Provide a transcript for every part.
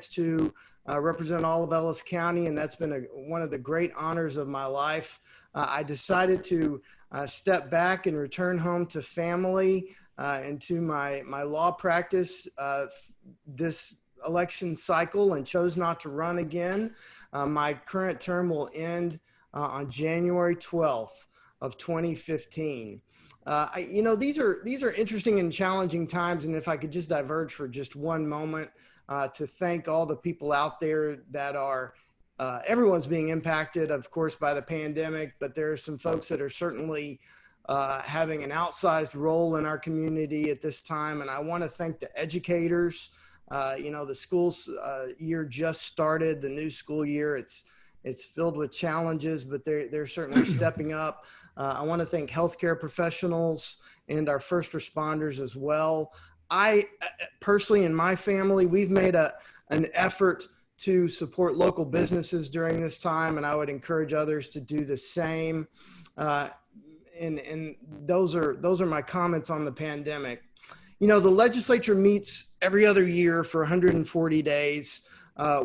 to represent all of Ellis County, and that's been one of the great honors of my life. I decided to step back and return home to family and to my law practice this election cycle, and chose not to run again. My current term will end on January 12th of 2015. These are interesting and challenging times, and if I could just diverge for just one moment to thank all the people out there that are, everyone's being impacted, of course, by the pandemic, but there are some folks that are certainly having an outsized role in our community at this time. And I want to thank the educators. The school year just started, the new school year. It's filled with challenges, but they're certainly stepping up. I want to thank healthcare professionals and our first responders as well. I personally, in my family, we've made an effort to support local businesses during this time, and I would encourage others to do the same. And those are my comments on the pandemic. The legislature meets every other year for 140 days.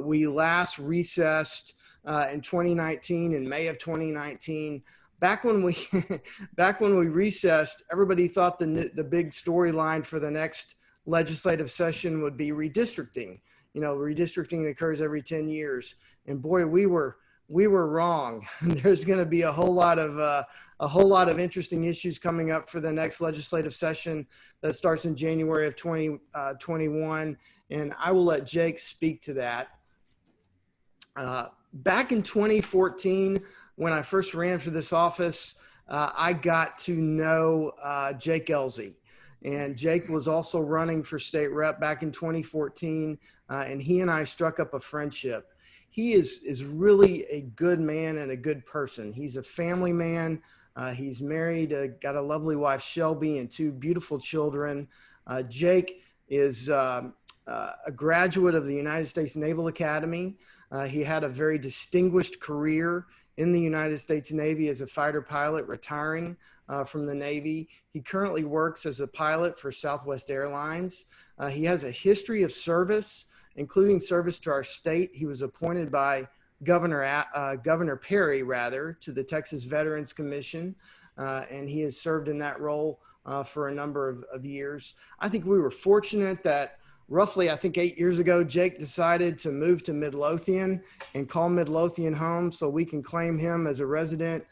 We last recessed in 2019, in May of 2019. Back when we recessed, everybody thought the big storyline for the next legislative session would be redistricting. Redistricting occurs every 10 years, and boy, we were wrong. There's going to be a whole lot of interesting issues coming up for the next legislative session that starts in January of 2021, and I will let Jake speak to that. Back in 2014, when I first ran for this office, I got to know Jake Ellzey. And Jake was also running for state rep back in 2014, and he and I struck up a friendship. He is really a good man and a good person. He's a family man. He's married, got a lovely wife, Shelby, and two beautiful children. Jake is a graduate of the United States Naval Academy. He had a very distinguished career in the United States Navy as a fighter pilot, retiring from the Navy. He currently works as a pilot for Southwest Airlines. He has a history of service, including service to our state. He was appointed by Governor Perry, to the Texas Veterans Commission, and he has served in that role for a number of years. I think we were fortunate that roughly, 8 years ago, Jake decided to move to Midlothian and call Midlothian home, so we can claim him as a resident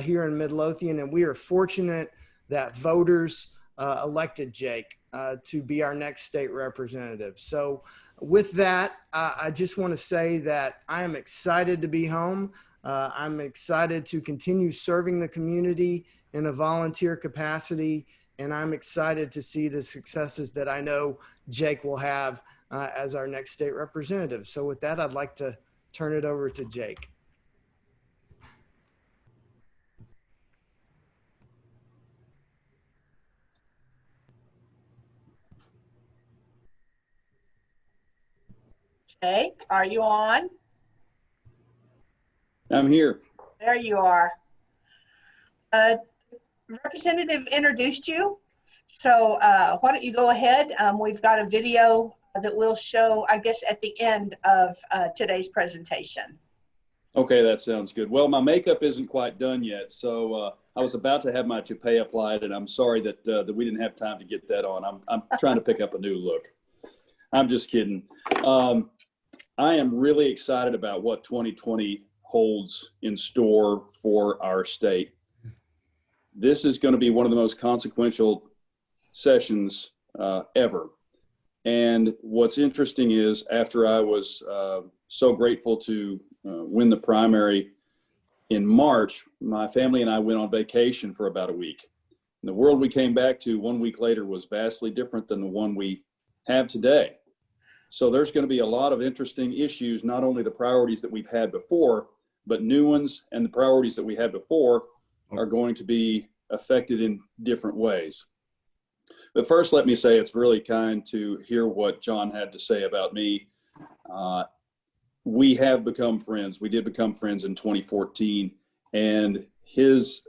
here in Midlothian. And we are fortunate that voters elected Jake to be our next state representative. So with that, I just want to say that I am excited to be home. I'm excited to continue serving the community in a volunteer capacity. And I'm excited to see the successes that I know Jake will have as our next state representative. So with that, I'd like to turn it over to Jake. Jake, are you on? I'm here. There you are. Representative introduced you, so why don't you go ahead? We've got a video that we'll show, I guess, at the end of today's presentation. Okay, that sounds good. Well, my makeup isn't quite done yet, so I was about to have my toupee applied, and I'm sorry that we didn't have time to get that on. I'm trying to pick up a new look. I'm just kidding. I am really excited about what 2020 holds in store for our state. This is going to be one of the most consequential sessions ever. And what's interesting is, after I was so grateful to win the primary in March, my family and I went on vacation for about a week. And the world we came back to 1 week later was vastly different than the one we have today. So there's going to be a lot of interesting issues, not only the priorities that we've had before, but new ones, and the priorities that we had before are going to be affected in different ways. But first, let me say it's really kind to hear what John had to say about me. We have become friends. We did become friends in 2014, and his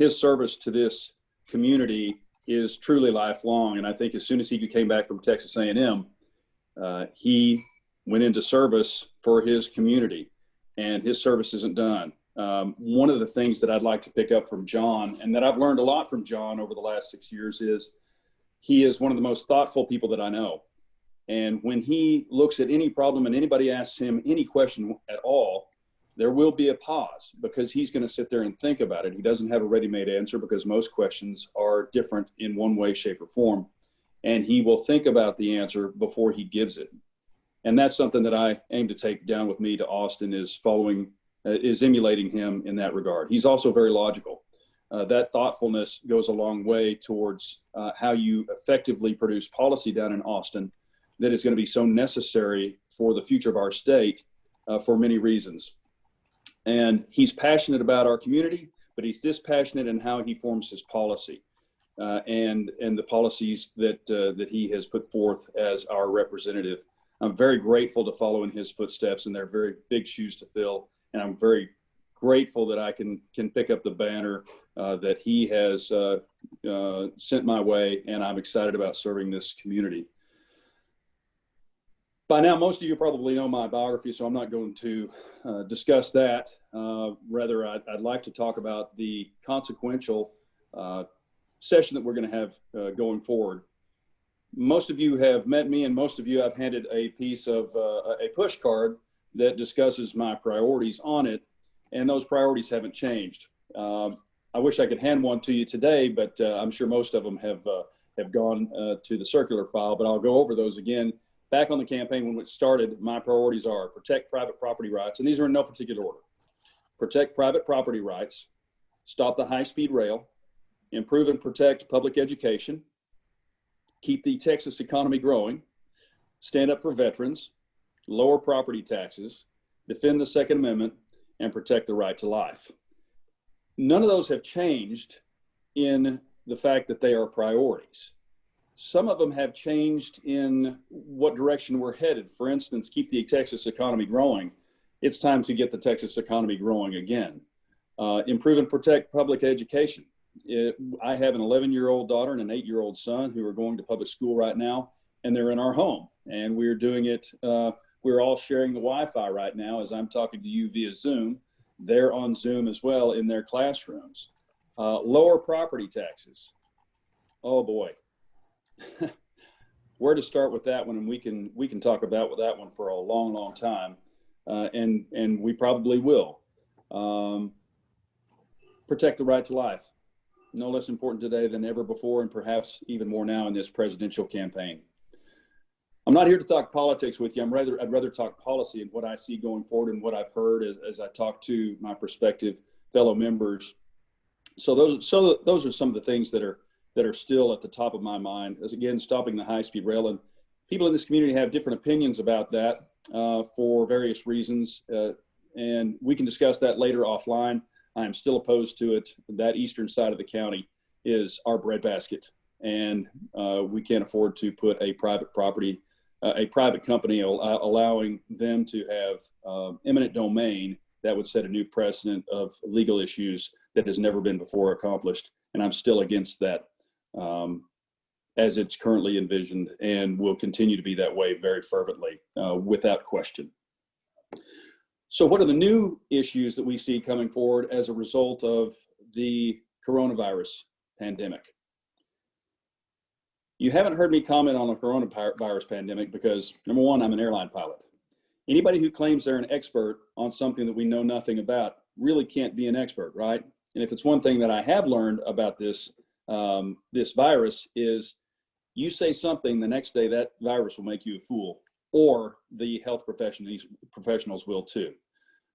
service to this community is truly lifelong. And I think as soon as he came back from Texas A&M, he went into service for his community, and his service isn't done. One of the things that I'd like to pick up from John, and that I've learned a lot from John over the last 6 years, is he is one of the most thoughtful people that I know. And when he looks at any problem and anybody asks him any question at all, there will be a pause, because he's going to sit there and think about it. He doesn't have a ready-made answer, because most questions are different in one way, shape, or form. And he will think about the answer before he gives it. And that's something that I aim to take down with me to Austin, is emulating him in that regard. He's also very logical. That thoughtfulness goes a long way towards how you effectively produce policy down in Austin that is going to be so necessary for the future of our state for many reasons. And he's passionate about our community, but he's dispassionate in how he forms his policy and the policies that he has put forth as our representative. I'm very grateful to follow in his footsteps, and they're very big shoes to fill. And I'm very grateful that I can pick up the banner that he has sent my way, and I'm excited about serving this community. By now, most of you probably know my biography, so I'm not going to discuss that. Rather, I'd like to talk about the consequential session that we're going to have going forward. Most of you have met me, and most of you I've handed a piece of a push card that discusses my priorities on it, and those priorities haven't changed. I wish I could hand one to you today, but I'm sure most of them have gone to the circular file, but I'll go over those again. Back on the campaign when it started, my priorities are protect private property rights, and these are in no particular order. Protect private property rights, stop the high-speed rail, improve and protect public education, keep the Texas economy growing, stand up for veterans, lower property taxes, defend the Second Amendment, and protect the right to life. None of those have changed in the fact that they are priorities. Some of them have changed in what direction we're headed. For instance, keep the Texas economy growing. It's time to get the Texas economy growing again. Improve and protect public education. I have an 11-year-old daughter and an 8-year-old son who are going to public school right now, and they're in our home. And we're doing it, we're all sharing the Wi-Fi right now as I'm talking to you via Zoom. They're on Zoom as well in their classrooms. Lower property taxes. Oh boy. Where to start with that one, and we can talk about with that one for a long time, and we probably will. Protect the right to life, no less important today than ever before, and perhaps even more now in this presidential campaign. I'm not here to talk politics with you. I'd rather talk policy and what I see going forward and what I've heard as I talk to my prospective fellow members. So those are some of the things that are still at the top of my mind, as again, stopping the high-speed rail. And people in this community have different opinions about that for various reasons. And we can discuss that later offline. I am still opposed to it. That eastern side of the county is our breadbasket. And we can't afford to put a private company allowing them to have eminent domain that would set a new precedent of legal issues that has never been before accomplished. And I'm still against that. As it's currently envisioned, and will continue to be that way very fervently, without question. So what are the new issues that we see coming forward as a result of the coronavirus pandemic? You haven't heard me comment on the coronavirus pandemic because, number one, I'm an airline pilot. Anybody who claims they're an expert on something that we know nothing about really can't be an expert, right? And if it's one thing that I have learned about this virus is you say something, the next day that virus will make you a fool, or the health professionals will too.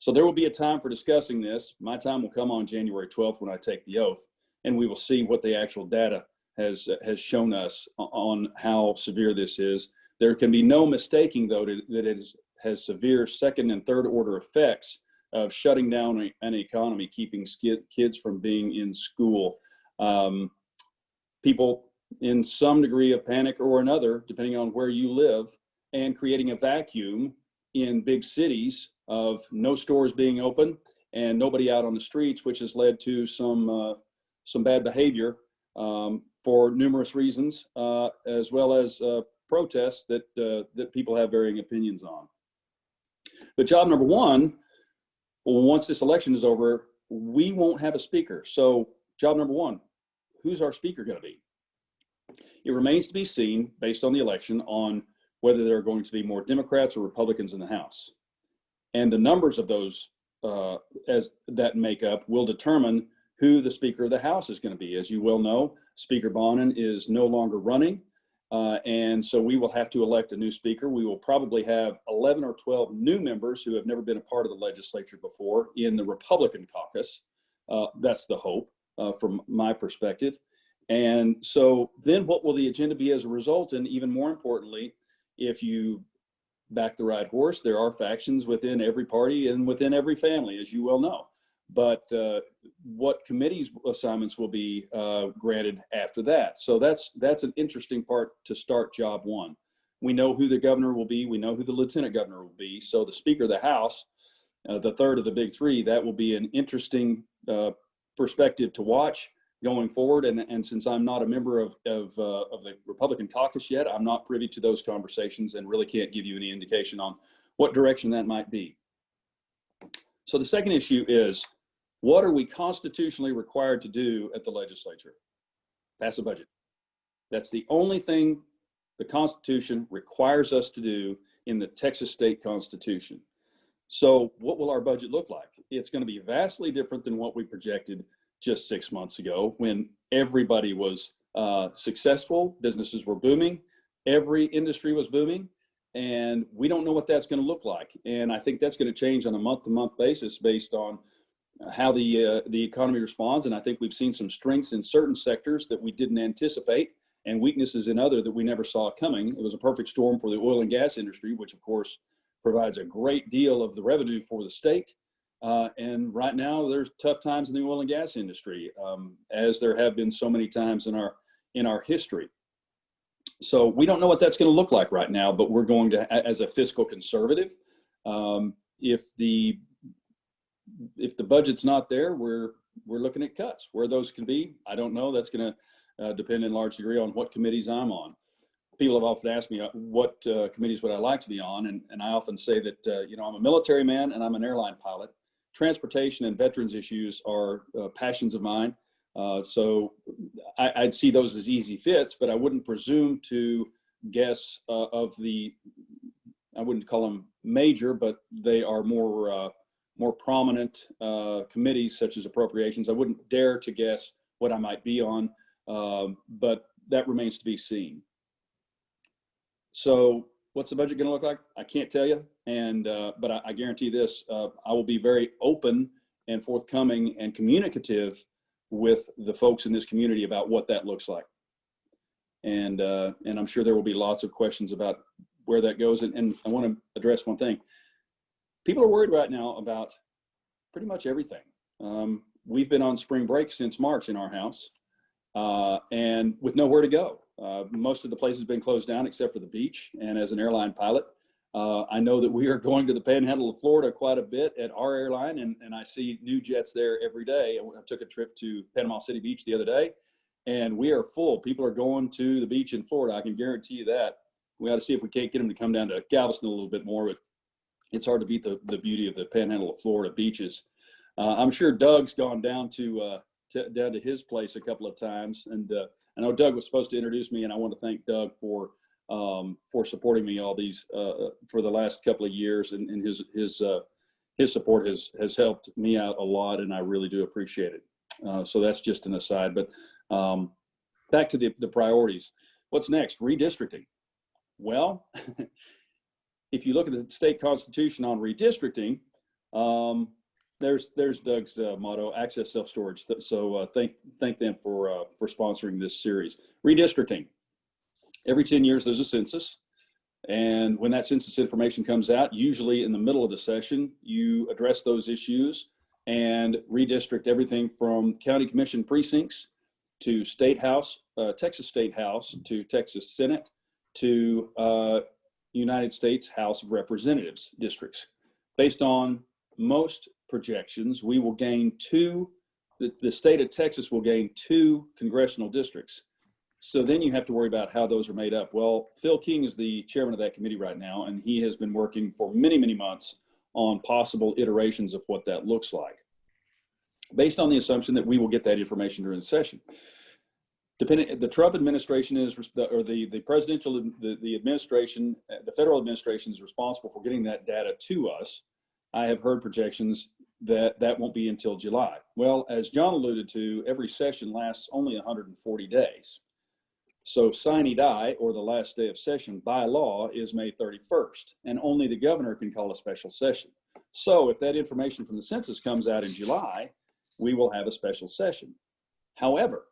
So there will be a time for discussing this. My time will come on January 12th when I take the oath, and we will see what the actual data has shown us on how severe this is. There can be no mistaking, though, that it has severe second and third order effects of shutting down an economy, keeping kids from being in school. People in some degree of panic or another, depending on where you live, and creating a vacuum in big cities of no stores being open and nobody out on the streets, which has led to some bad behavior for numerous reasons, as well as protests that people have varying opinions on. But job number one, once this election is over, we won't have a speaker. So job number one, who's our speaker going to be? It remains to be seen, based on the election, on whether there are going to be more Democrats or Republicans in the House. And the numbers of those as that makeup will determine who the Speaker of the House is going to be. As you well know, Speaker Bonin is no longer running, and so we will have to elect a new Speaker. We will probably have 11 or 12 new members who have never been a part of the legislature before in the Republican caucus. That's the hope from my perspective. And so then what will the agenda be as a result? And even more importantly, if you back the right horse, there are factions within every party and within every family, as you well know. But what committees assignments will be granted after that. So that's an interesting part to start job one. We know who the governor will be. We know who the lieutenant governor will be. So the Speaker of the House, the third of the big three, that will be an interesting perspective to watch going forward. And since I'm not a member of the Republican caucus yet, I'm not privy to those conversations and really can't give you any indication on what direction that might be. So the second issue is, what are we constitutionally required to do at the legislature? Pass a budget. That's the only thing the Constitution requires us to do in the Texas state Constitution. So what will our budget look like? It's going to be vastly different than what we projected just 6 months ago, when everybody was successful, businesses were booming, every industry was booming, and we don't know what that's going to look like. And I think that's going to change on a month-to-month basis based on how the economy responds. And I think we've seen some strengths in certain sectors that we didn't anticipate and weaknesses in other that we never saw coming. It was a perfect storm for the oil and gas industry, which of course provides a great deal of the revenue for the state. And right now there's tough times in the oil and gas industry, as there have been so many times in our history. So we don't know what that's going to look like right now, but we're going to, as a fiscal conservative, if the budget's not there, we're looking at cuts. Where those can be, I don't know. That's going to depend in large degree on what committees I'm on. People have often asked me what committees would I like to be on, and I often say that I'm a military man and I'm an airline pilot. Transportation and veterans issues are passions of mine. So I'd see those as easy fits, but I wouldn't presume to guess I wouldn't call them major, but they are more prominent committees such as appropriations. I wouldn't dare to guess what I might be on, but that remains to be seen. So what's the budget going to look like? I can't tell you, but I guarantee this: I will be very open and forthcoming and communicative with the folks in this community about what that looks like. And I'm sure there will be lots of questions about where that goes. And I want to address one thing. People are worried right now about pretty much everything. We've been on spring break since March in our house, and with nowhere to go. Most of the places have been closed down except for the beach. And as an airline pilot, I know that we are going to the Panhandle of Florida quite a bit at our airline, and I see new jets there every day. I took a trip to Panama City Beach the other day, and we are full. People are going to the beach in Florida. I can guarantee you that. We ought to see if we can't get them to come down to Galveston a little bit more, but it's hard to beat the beauty of the Panhandle of Florida beaches. I'm sure Doug's gone down to his place a couple of times, and I know Doug was supposed to introduce me, and I want to thank Doug for supporting me all these for the last couple of years, and his support has helped me out a lot, and I really do appreciate it. So that's just an aside, but back to the priorities. What's next? Redistricting. Well, if you look at the state constitution on redistricting, there's Doug's motto: access, self-storage. So thank them for sponsoring this series. Redistricting. Every 10 years there's a census, and when that census information comes out, usually in the middle of the session, you address those issues and redistrict everything from county commission precincts to state house, Texas State House, to Texas Senate, to United States House of Representatives districts. Based on most projections, we will gain the state of Texas will gain 2 congressional districts. So then you have to worry about how those are made up. Well, Phil King is the chairman of that committee right now, and he has been working for many, many months on possible iterations of what that looks like, based on the assumption that we will get that information during the session. The Trump administration is, or the presidential, the administration, the federal administration is responsible for getting that data to us. I have heard projections that that won't be until July. Well, as John alluded to, every session lasts only 140 days. So sine die, or the last day of session by law, is May 31st, and only the governor can call a special session. So if that information from the census comes out in July, we will have a special session. However,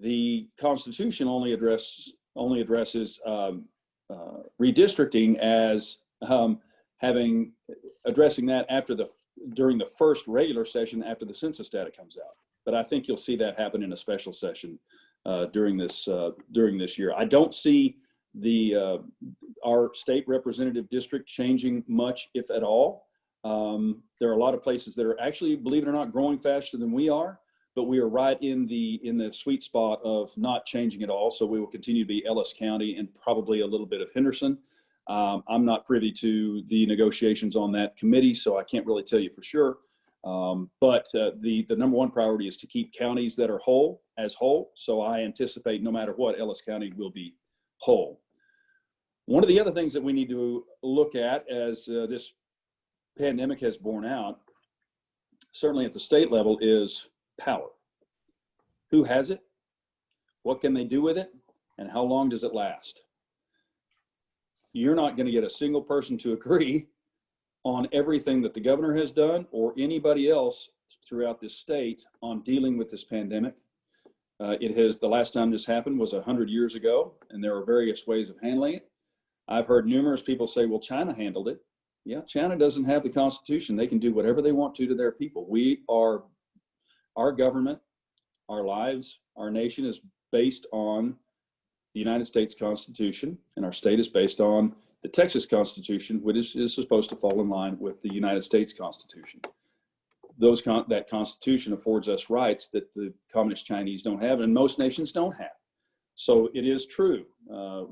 the Constitution only addresses redistricting as addressing that during the first regular session after the census data comes out. But I think you'll see that happen in a special session during this year. I don't see our state representative district changing much, if at all. There are a lot of places that are actually, believe it or not, growing faster than we are, but we are right in the sweet spot of not changing at all. So we will continue to be Ellis County and probably a little bit of Henderson. I'm not privy to the negotiations on that committee, so I can't really tell you for sure. But the number one priority is to keep counties that are whole. So I anticipate no matter what, Ellis County will be whole. One of the other things that we need to look at as this pandemic has borne out, certainly at the state level, is power. Who has it? What can they do with it? And how long does it last? You're not going to get a single person to agree on everything that the governor has done or anybody else throughout this state on dealing with this pandemic. The last time this happened was 100 years ago, and there are various ways of handling it. I've heard numerous people say, well, China handled it. Yeah, China doesn't have the Constitution. They can do whatever they want to their people. Our government, our lives, our nation is based on the United States Constitution, and our state is based on the Texas Constitution, which is supposed to fall in line with the United States Constitution. That Constitution affords us rights that the Communist Chinese don't have, and most nations don't have. So it is true.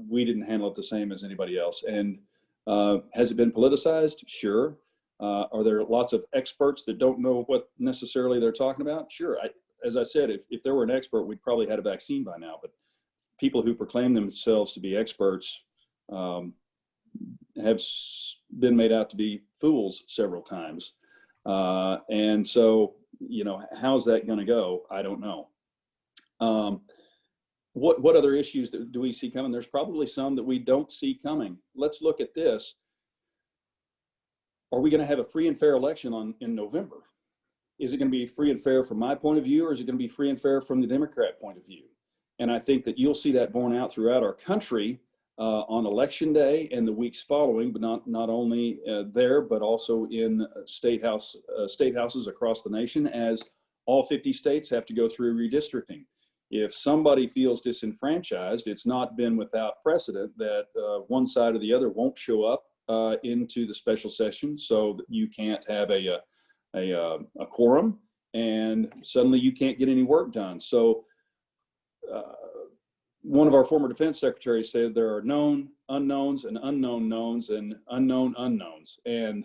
We didn't handle it the same as anybody else. And has it been politicized? Sure. Are there lots of experts that don't know what necessarily they're talking about? Sure. As I said, if there were an expert, we'd probably had a vaccine by now. But people who proclaim themselves to be experts have been made out to be fools several times. And so, how's that going to go? I don't know. What other issues do we see coming? There's probably some that we don't see coming. Let's look at this. Are we going to have a free and fair election in November? Is it going to be free and fair from my point of view, or is it going to be free and fair from the Democrat point of view? And I think that you'll see that borne out throughout our country on Election Day and the weeks following, but not only there, but also in state houses across the nation, as all 50 states have to go through redistricting. If somebody feels disenfranchised, it's not been without precedent that one side or the other won't show up into the special session, so that you can't have a quorum, and suddenly you can't get any work done. So one of our former defense secretaries said there are known unknowns and unknown knowns and unknown unknowns. And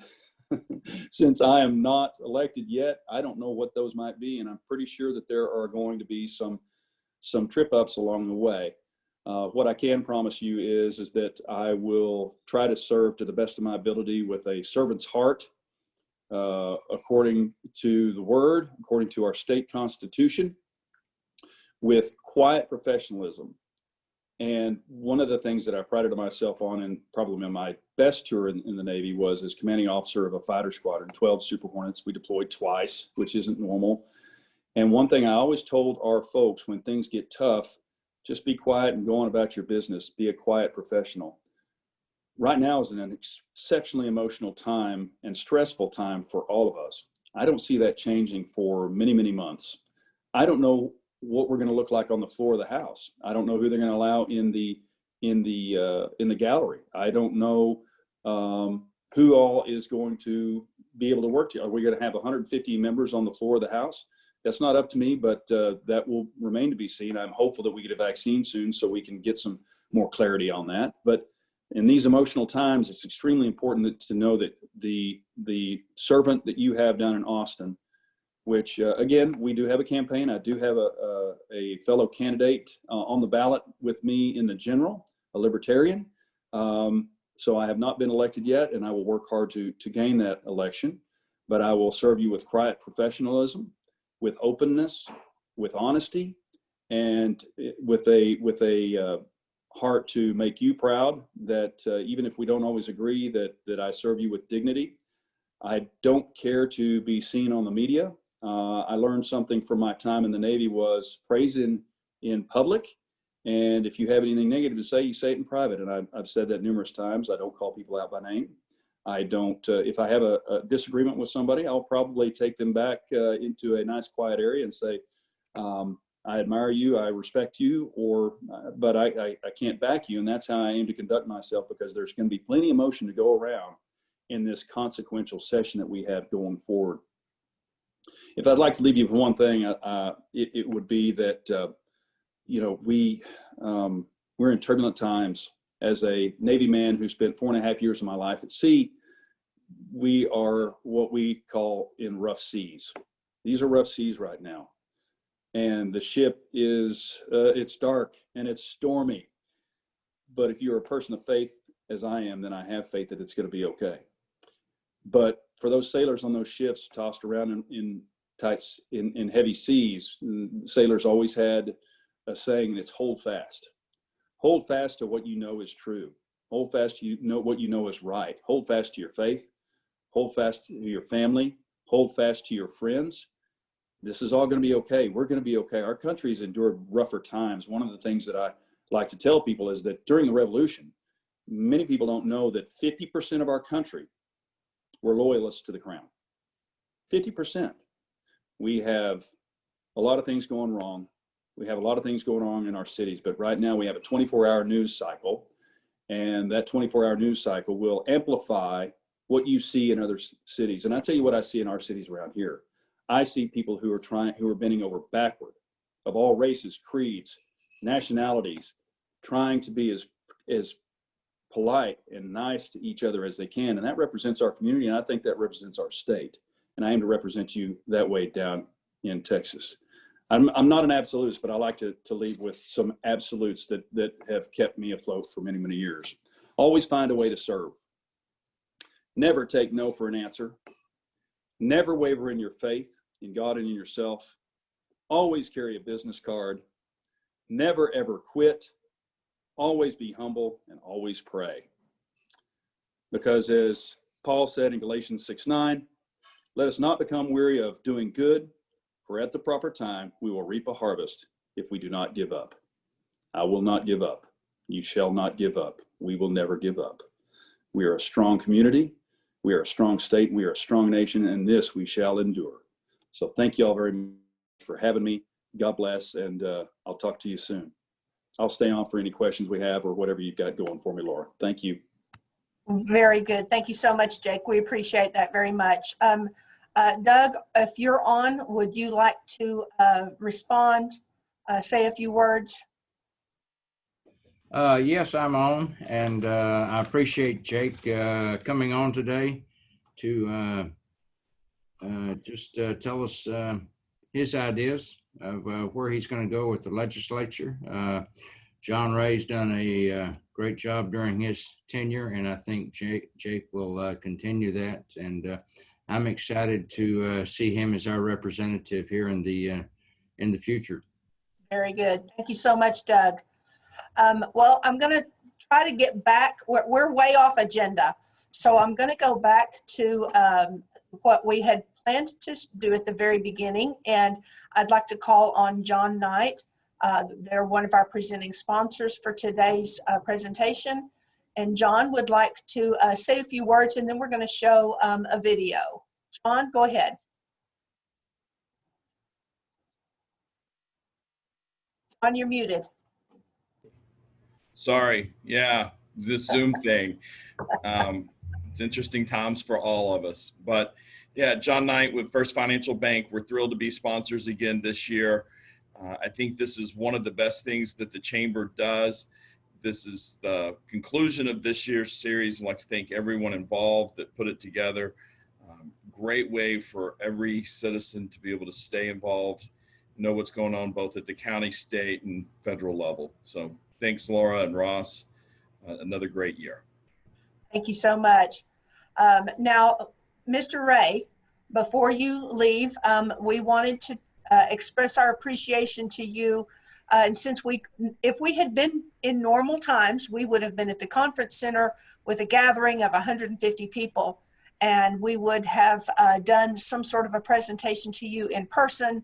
since I am not elected yet, I don't know what those might be, and I'm pretty sure that there are going to be some trip ups along the way. What I can promise you is that I will try to serve to the best of my ability with a servant's heart, according to the word, according to our state constitution, with quiet professionalism. And one of the things that I prided myself on, and probably my best tour in the Navy, was as commanding officer of a fighter squadron, 12 Super Hornets. We deployed twice, which isn't normal. And one thing I always told our folks when things get tough, just be quiet and go on about your business. Be a quiet professional. Right now is an exceptionally emotional time and stressful time for all of us. I don't see that changing for many, many months. I don't know what we're going to look like on the floor of the House. I don't know who they're going to allow in the gallery. I don't know who all is going to be able to work together. Are we going to have 150 members on the floor of the House? That's not up to me, but that will remain to be seen. I'm hopeful that we get a vaccine soon so we can get some more clarity on that. But in these emotional times, it's extremely important to know that the servant that you have down in Austin, which again, we do have a campaign. I do have a fellow candidate on the ballot with me in the general, a libertarian. So I have not been elected yet, and I will work hard to gain that election. But I will serve you with quiet professionalism, with openness, with honesty, and with a heart to make you proud. That even if we don't always agree, that I serve you with dignity. I don't care to be seen on the media. I learned something from my time in the Navy was praise in public. And if you have anything negative to say, you say it in private. And I've said that numerous times. I don't call people out by name. I don't, if I have a disagreement with somebody, I'll probably take them back into a nice quiet area and say, I admire you, I respect you, but I can't back you. And that's how I aim to conduct myself, because there's going to be plenty of motion to go around in this consequential session that we have going forward. If I'd like to leave you with one thing, it would be that, we're in turbulent times. As a Navy man who spent 4.5 years of my life at sea, we are what we call in rough seas. These are rough seas right now. And the ship is, it's dark and it's stormy. But if you're a person of faith, as I am, then I have faith that it's going to be okay. But for those sailors on those ships tossed around in heavy seas, sailors always had a saying, and it's hold fast. Hold fast to what you know is true. Hold fast to what you know is right. Hold fast to your faith. Hold fast to your family. Hold fast to your friends. This is all going to be okay. We're going to be okay. Our country has endured rougher times. One of the things that I like to tell people is that during the Revolution, many people don't know that 50% of our country were loyalists to the crown. 50%. We have a lot of things going wrong. We have a lot of things going on in our cities, but right now we have a 24-hour news cycle, and that 24-hour news cycle will amplify what you see in other cities. And I tell you what I see in our cities around here. I see people who are bending over backward, of all races, creeds, nationalities, trying to be as polite and nice to each other as they can. And that represents our community, and I think that represents our state. And I aim to represent you that way down in Texas. I'm not an absolutist, but I like to leave with some absolutes that have kept me afloat for many, many years. Always find a way to serve. Never take no for an answer. Never waver in your faith in God and in yourself. Always carry a business card. Never, ever quit. Always be humble and always pray. Because as Paul said in Galatians 6:9, let us not become weary of doing good, for at the proper time we will reap a harvest if we do not give up. I will not give up. You shall not give up. We will never give up. We are a strong community. We are a strong state. We are a strong nation, and this we shall endure. So thank you all very much for having me. God bless, and I'll talk to you soon. I'll stay on for any questions we have or whatever you've got going for me, Laura. Thank you. Very good. Thank you so much, Jake. We appreciate that very much. Doug, if you're on, would you like to respond, say a few words? Yes, I'm on, and I appreciate Jake coming on today to just tell us his ideas of where he's going to go with the legislature. John Wray's done a great job during his tenure, and I think Jake will continue that. And I'm excited to see him as our representative here in the future. Very good. Thank you so much, Doug. Well, I'm going to try to get back. We're way off agenda. So I'm going to go back to what we had planned to do at the very beginning. And I'd like to call on John Knight. They're one of our presenting sponsors for today's presentation. And John would like to say a few words, and then we're going to show a video. John, go ahead. John, you're muted. Sorry. Yeah, this Zoom thing. It's interesting times for all of us. But yeah, John Knight with First Financial Bank. We're thrilled to be sponsors again this year. I think this is one of the best things that the Chamber does. this is the conclusion of this year's series. I'd like to thank everyone involved that put it together. Great way for every citizen to be able to stay involved, know what's going on both at the county, state, and federal level. So thanks, Laura and Ross. Another great year. Thank you so much. Now, Mr. Wray, before you leave, we wanted to express our appreciation to you. And since if we had been in normal times, we would have been at the conference center with a gathering of 150 people, and we would have done some sort of a presentation to you in person.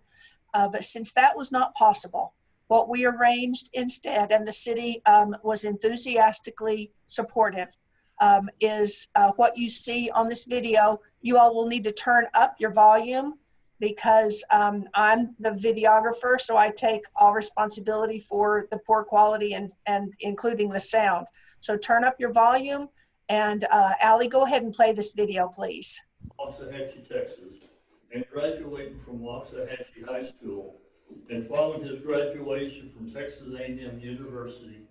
But since that was not possible, what we arranged instead, and the city was enthusiastically supportive, is what you see on this video. You all will need to turn up your volume because I'm the videographer, so I take all responsibility for the poor quality and including the sound. So turn up your volume, and Allie, go ahead and play this video, please. Waxahachie, Texas, and graduating from Waxahachie High School, and following his graduation from Texas A&M University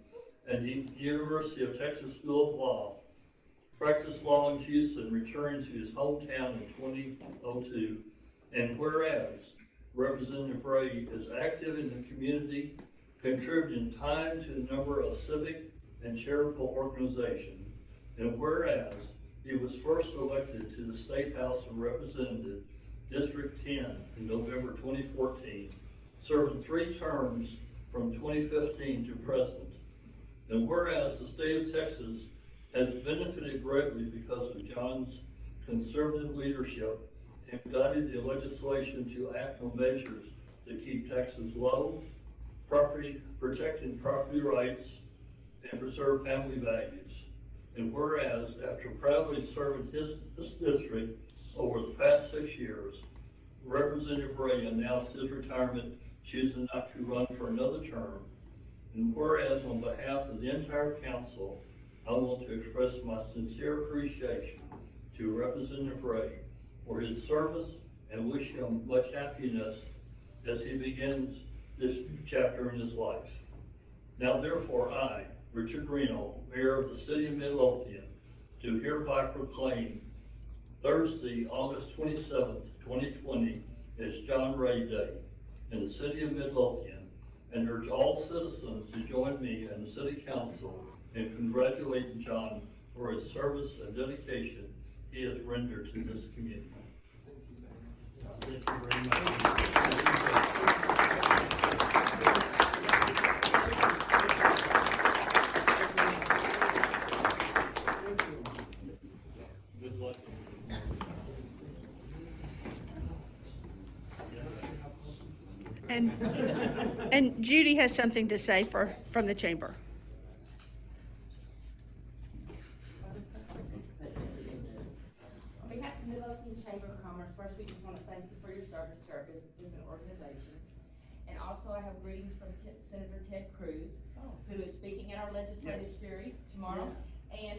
and the University of Texas School of Law, practiced law in Houston, returning to his hometown in 2002. And whereas Representative Wray is active in the community, contributing time to a number of civic and charitable organizations, and whereas he was first elected to the State House of Representatives, District 10 in November 2014, serving 3 terms from 2015 to present. And whereas the state of Texas has benefited greatly because of John's conservative leadership and guided the legislation to act on measures to keep taxes low, protecting property rights, and preserve family values. And whereas after proudly serving this district over the past 6 years, Representative Wray announced his retirement, choosing not to run for another term. And whereas on behalf of the entire council, I want to express my sincere appreciation to Representative Wray for his service and wish him much happiness as he begins this new chapter in his life. Now therefore I, Richard Reno, Mayor of the City of Midlothian, do hereby proclaim Thursday, August 27th, 2020 as John Wray Day in the City of Midlothian, and urge all citizens to join me and the City Council in congratulating John for his service and dedication he has rendered to this community. Thank you very much. Good luck. And Judy has something to say from the chamber. On behalf of the Midlothian Chamber of Commerce, first we just want to thank you for your service to our businesses and organizations. And also I have greetings from Senator Ted Cruz, who is speaking at our legislative series tomorrow. Yeah. And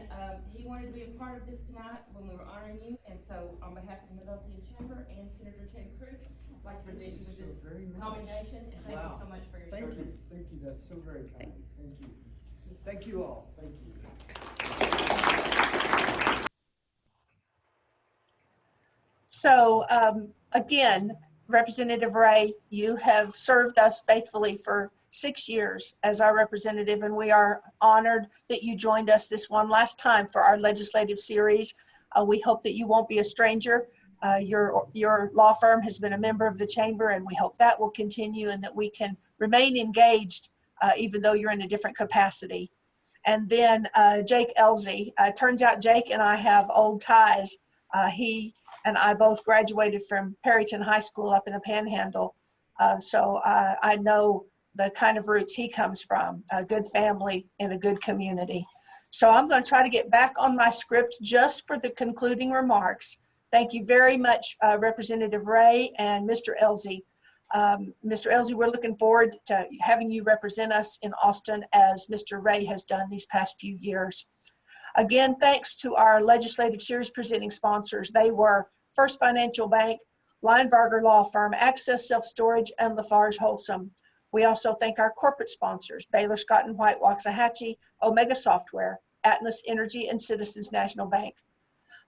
he wanted to be a part of this tonight when we were honoring you. And so on behalf of the Midlothian Chamber and Senator Ted Cruz, I'd like to present you with this commendation, and thank you so much for your service. Thank you, that's so very kind. Thank you. Thank you all, thank you. So again, Representative Wray, you have served us faithfully for 6 years as our representative, and we are honored that you joined us this one last time for our legislative series. We hope that you won't be a stranger. Your law firm has been a member of the chamber, and we hope that will continue and that we can remain engaged even though you're in a different capacity. And then Jake Ellzey. Turns out Jake and I have old ties. He and I both graduated from Perryton High School up in the Panhandle. So I know the kind of roots he comes from, a good family in a good community. So I'm going to try to get back on my script just for the concluding remarks. Thank you very much, Representative Wray and Mr. Ellzey. Mr. Ellzey, we're looking forward to having you represent us in Austin as Mr. Wray has done these past few years. Again, thanks to our legislative series presenting sponsors. They were First Financial Bank, Linebarger Law Firm, Access Self-Storage, and Lafarge Wholesome. We also thank our corporate sponsors, Baylor Scott & White, Waxahachie, Omega Software, Atlas Energy, and Citizens National Bank.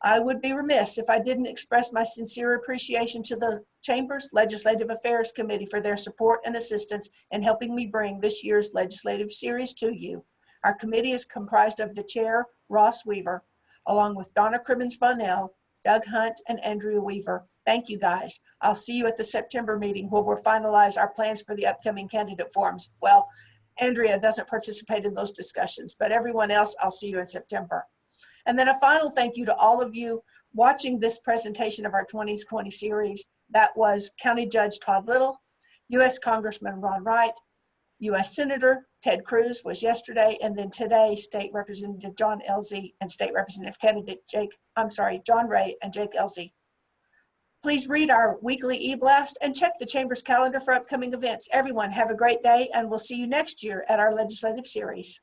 I would be remiss if I didn't express my sincere appreciation to the Chamber's Legislative Affairs Committee for their support and assistance in helping me bring this year's legislative series to you. Our committee is comprised of the chair, Ross Weaver, along with Donna Cribbins-Bonnell, Doug Hunt, and Andrea Weaver. Thank you, guys. I'll see you at the September meeting where we'll finalize our plans for the upcoming candidate forums. Well, Andrea doesn't participate in those discussions, but everyone else, I'll see you in September. And then a final thank you to all of you watching this presentation of our 2020 series. That was County Judge Todd Little, U.S. Congressman Ron Wright, U.S. Senator Ted Cruz was yesterday, and then today, State Representative John Ellzey and State Representative candidate John Wray and Jake Ellzey. Please read our weekly e-blast and check the Chamber's calendar for upcoming events. Everyone have a great day, and we'll see you next year at our legislative series.